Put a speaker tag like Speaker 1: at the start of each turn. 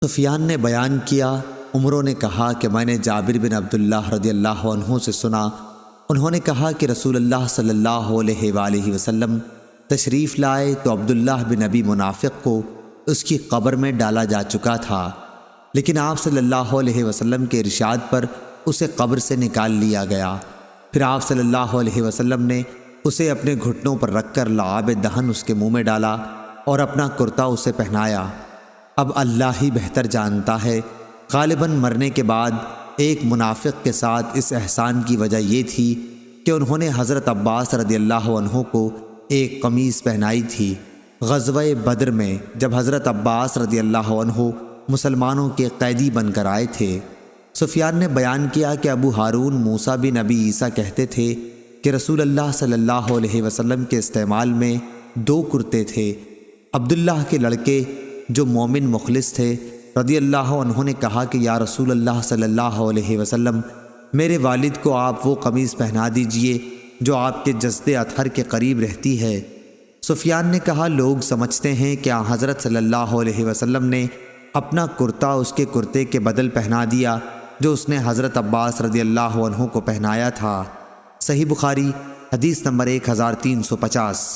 Speaker 1: سفیان نے بیان کیا، عمروں نے کہا کہ میں نے جابر بن عبداللہ رضی اللہ عنہ سے سنا، انہوں نے کہا کہ رسول اللہ صلی اللہ علیہ وآلہ وسلم تشریف لائے تو عبداللہ بن ابی منافق کو اس کی قبر میں ڈالا جا چکا تھا، لیکن آپ صلی اللہ علیہ وسلم کے ارشاد پر اسے قبر سے نکال لیا گیا۔ پھر آپ صلی اللہ علیہ وسلم نے اسے اپنے گھٹنوں پر رکھ کر لعاب دہن اس کے منہ میں ڈالا اور اپنا کرتا اسے پہنایا۔ اب اللہ ہی بہتر جانتا ہے، غالباً مرنے کے بعد ایک منافق کے ساتھ اس احسان کی وجہ یہ تھی کہ انہوں نے حضرت عباس رضی اللہ عنہ کو ایک قمیص پہنائی تھی۔ غزوہ بدر میں جب حضرت عباس رضی اللہ عنہ مسلمانوں کے قیدی بن کر آئے تھے، سفیان نے بیان کیا کہ ابو ہارون موسیٰ بن نبی عیسیٰ کہتے تھے کہ رسول اللہ صلی اللہ علیہ وسلم کے استعمال میں 2 کرتے تھے۔ عبداللہ کے لڑکے جو مومن مخلص تھے رضی اللہ عنہ نے کہا کہ یا رسول اللہ صلی اللہ علیہ وسلم، میرے والد کو آپ وہ قمیض پہنا دیجئے جو آپ کے جسد اطہر کے قریب رہتی ہے۔ سفیان نے کہا، لوگ سمجھتے ہیں کہ حضرت صلی اللہ علیہ وسلم نے اپنا کرتا اس کے کرتے کے بدل پہنا دیا جو اس نے حضرت عباس رضی اللہ عنہ کو پہنایا تھا۔ صحیح بخاری حدیث نمبر 1350۔